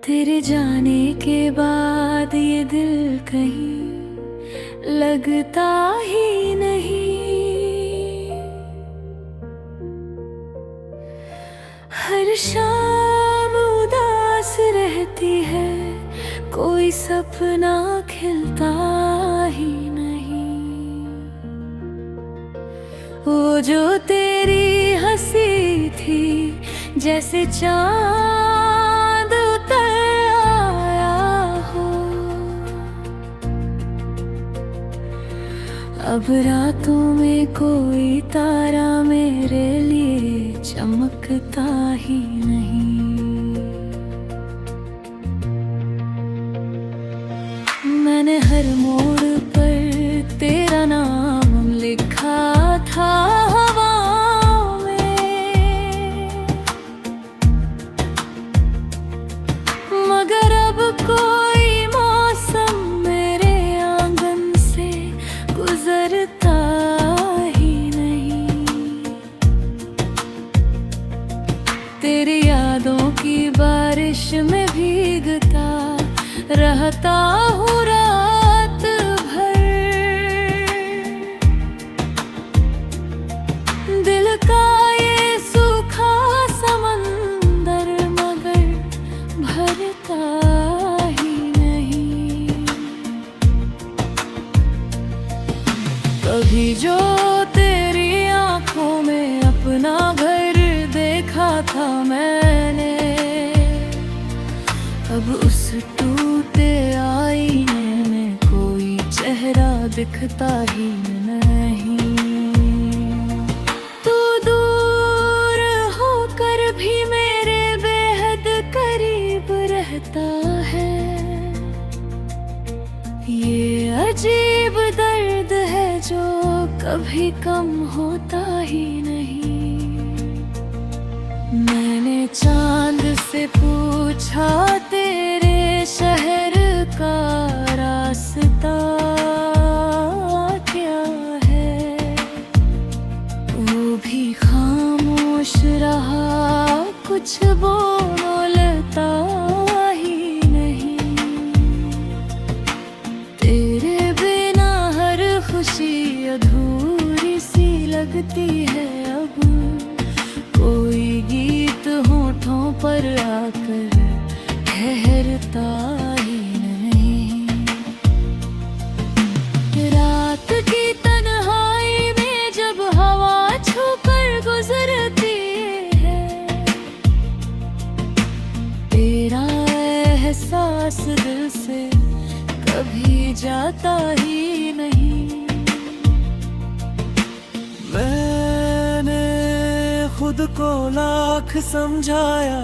तेरे जाने के बाद ये दिल कहीं लगता ही नहीं। हर शाम उदास रहती है, कोई सपना खिलता ही नहीं। वो जो तेरी हंसी थी, जैसे चांद उतर आया हो। अब रातों में कोई तारा मेरे लिए चमकता ही नहीं। मैंने हर मोड़ पर तेरा नाम लिखा था हवाओं में, मगर अब कोई मौसम मेरे आंगन से गुजरता ही नहीं। तेरी यादों की बारिश में भीगता रहता हूँ रात भर। दिल का ये सूखा समंदर मगर भरता ही नहीं। कभी जो तेरी आंखों में अपना घर देखा था मैंने, अब उस टूटे आईने में कोई चेहरा दिखता ही नहीं। तू दूर होकर भी मेरे बेहद करीब रहता है। ये अजीब दर्द है जो कभी कम होता ही नहीं। मैंने चांद से पूछा तेरे शहर का रास्ता क्या है, वो भी खामोश रहा, कुछ बोलता ही नहीं। तेरे बिना हर खुशी अधूरी सी लगती है। अब कोई गीत होठों पर आकर ठहरता ही नहीं। रात की तन्हाई में जब हवा छूकर गुजरती है, तेरा एहसास दिल से कभी जाता ही नहीं। खुद को लाख समझाया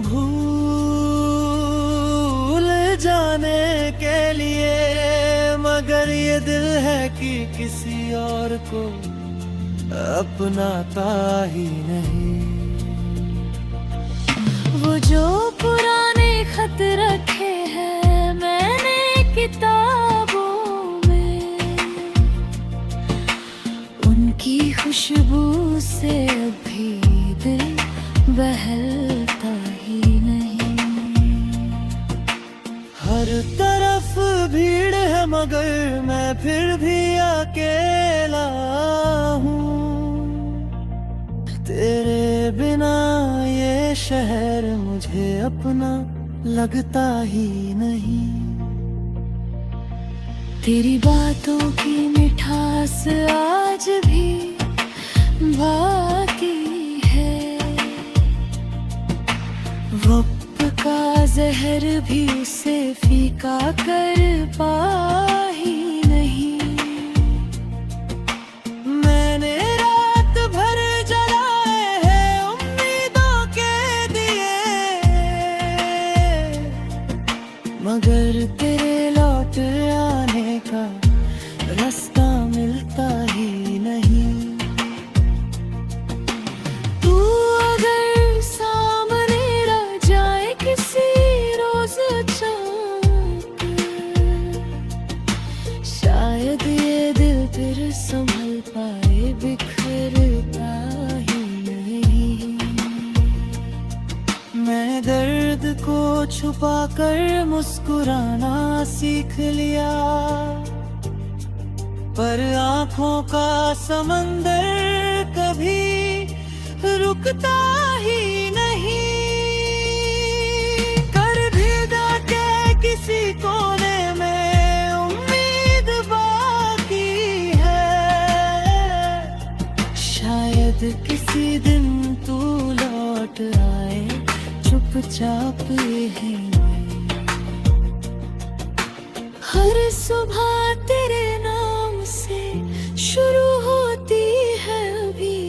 भूल जाने के लिए, मगर ये दिल है कि किसी और को अपनाता ही नहीं। वो जो पुराने खत रखे हैं मैंने किताबों में, उनकी खुशबू से अभी दिल बहलता ही नहीं। हर तरफ भीड़ है मगर मैं फिर भी अकेला हूँ। तेरे बिना ये शहर मुझे अपना लगता ही नहीं। तेरी बातों की मिठास आज भी बाकी है, वक्त का जहर भी उसे फीका कर पा ही नहीं। मैंने रात भर जलाए हैं उम्मीदों के दिए, मगर तेरे लौट आने का रास्ता मिलता ही नहीं। तू अगर सामने रह जाए किसी रोज अचानक, छुपा कर मुस्कुराना सीख लिया, पर आंखों का समंदर कभी रुकता ही नहीं। कर भी के किसी कोने में उम्मीद बाकी है, शायद किसी दिन तू लौट आए चुपचाप ही। हर सुबह तेरे नाम से शुरू होती है अभी,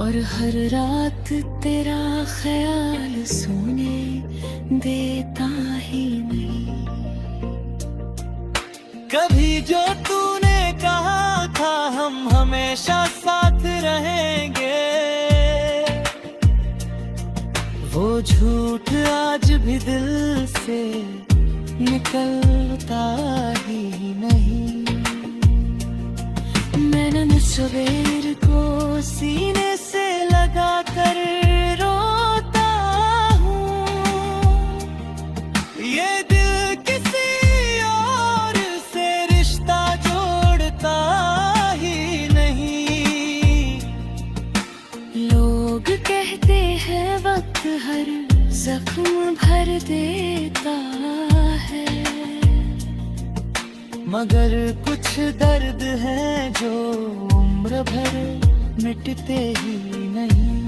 और हर रात तेरा ख्याल सोने देता ही नहीं। कभी जो तूने कहा था हम हमेशा साथ रहेंगे, वो झूठ आज भी दिल से निकलता ही नहीं। मैंने सवेर को सीने से लगा कर रोता हूँ, ये दिल किसी और से रिश्ता जोड़ता ही नहीं। लोग कहते हैं वक्त हर जख्म भर देता है, मगर कुछ दर्द है जो उम्र भर मिटते ही नहीं।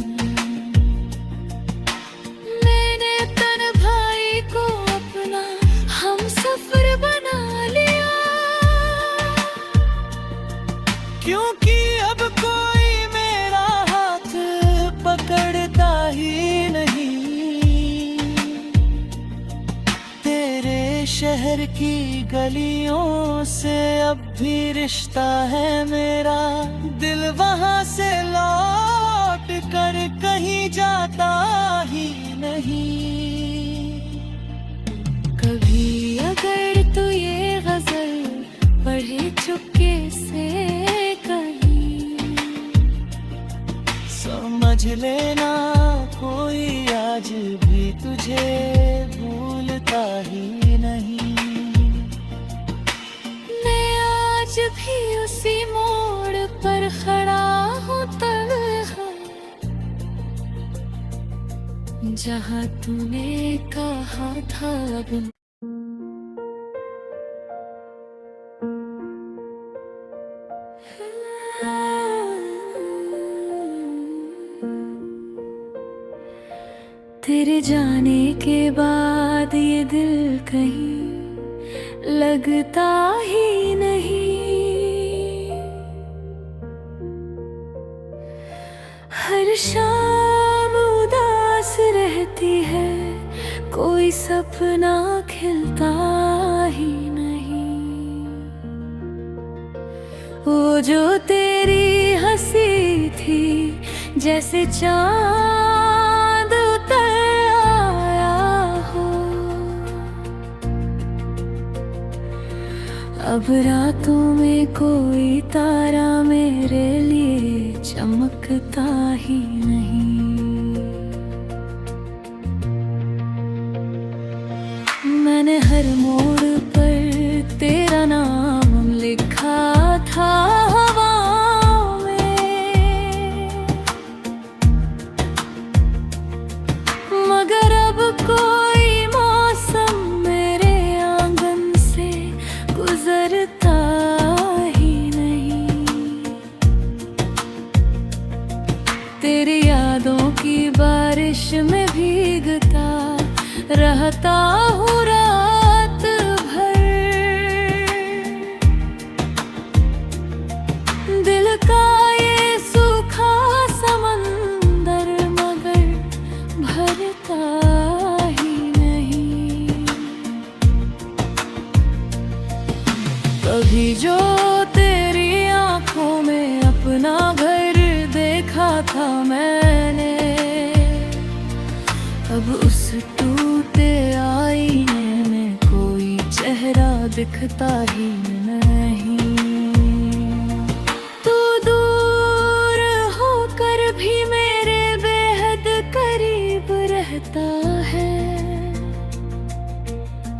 मैंने तन भाई को अपना हम सफर बना लिया, क्योंकि अब कोई मेरा हाथ पकड़ता ही नहीं। शहर की गलियों से अब भी रिश्ता है मेरा, दिल वहां से लौट कर कहीं जाता ही नहीं। कभी अगर तू ये गजल पढ़े चुपके से कहीं, समझ लेना कोई आज भी तुझे भूलता ही नहीं। मैं आज भी उसी मोड़ पर खड़ा हूँ तन्हा, जहाँ तूने कहा था अब। तेरे जाने के बाद ये दिल कहीं लगता ही नहीं। हर शाम उदास रहती है, कोई सपना खिलता ही नहीं। वो जो तेरी हंसी थी जैसे चांद उतर आया हो, अब रातों में कोई तारा मेरे लिए चमकता ही नहीं। मैंने हर मोड़ पर तेरा नाम लिखा था हवाओं में, मगर अब कोई मौसम मेरे आंगन से गुजरता ही नहीं। तेरी यादों की बारिश में भीगता रहता हूँ रात भर, दिल का ये सूखा समंदर मगर भरता ही नहीं। कभी जो तेरी आंखों में अपना घर देखा था मैंने, अब उस टूटे आईने में कोई चेहरा दिखता ही नहीं। तू दूर होकर भी मेरे बेहद करीब रहता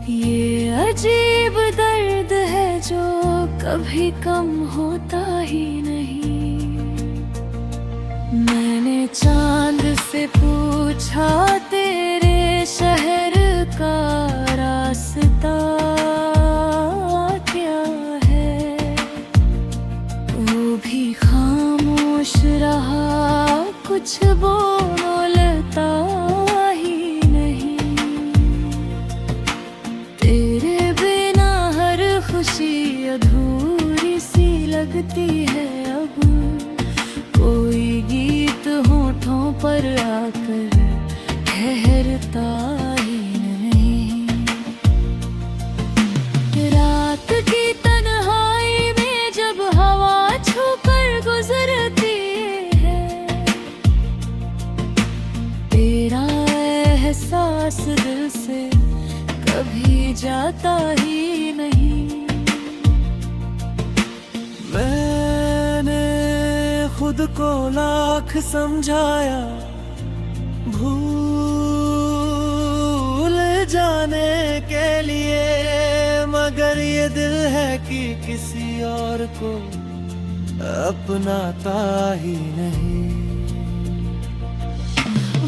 ये अजीब दर्द है जो कभी कम होता ही नहीं। मैंने चांद से पूछा तेरे शहर का रास्ता क्या है, वो भी खामोश रहा, कुछ बोलता ही नहीं। तेरे बिना हर खुशी अधूरी सी लगती है। अब कोई गीत होठों पर आकर ठहरता ही नहीं। रात की तन्हाई में जब हवा छूकर गुजरती है, तेरा एहसास दिल से कभी जाता ही नहीं। मैंने खुद को लाख समझाया भूल जाने के लिए, मगर ये दिल है कि किसी और को अपनाता ही नहीं।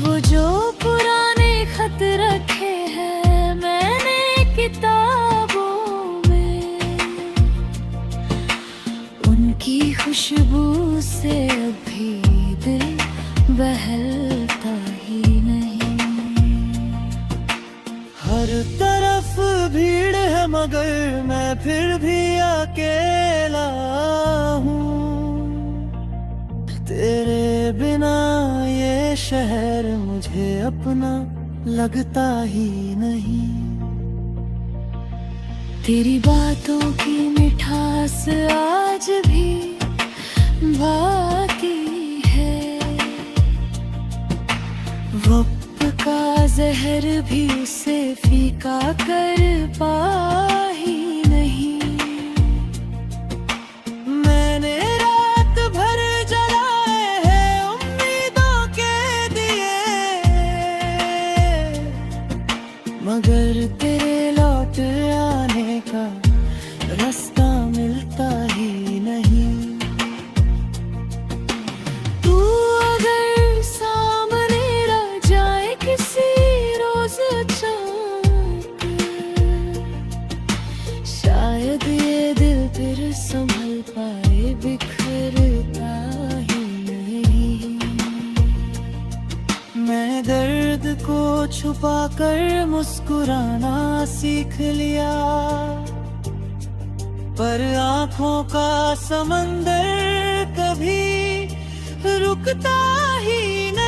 वो जो पुराने खत रखे हैं मैंने किताबों में, उनकी खुशबू से अभी दिल बहलता ही नहीं। हर तरफ भीड़ है मगर मैं फिर भी अकेला हूँ। तेरे बिना ये शहर मुझे अपना लगता ही नहीं। तेरी बातों की मिठास आज भी बाकी है, वक्त का जहर भी उसे फीका कर पा ही नहीं। मैंने रात भर जलाए हैं उम्मीदों के दिए, मगर तेरे लौट आने का रास्ता मिलता ही नहीं। तू अगर सामने रह जाए किसी रोज अचानक, शायद ये दिल फिर संभल पाए, बिखरता ही नहीं। मैं दर्द को छुपा कर मुस्कुराना सीख लिया, पर आँखों का समंदर कभी रुकता ही नहीं।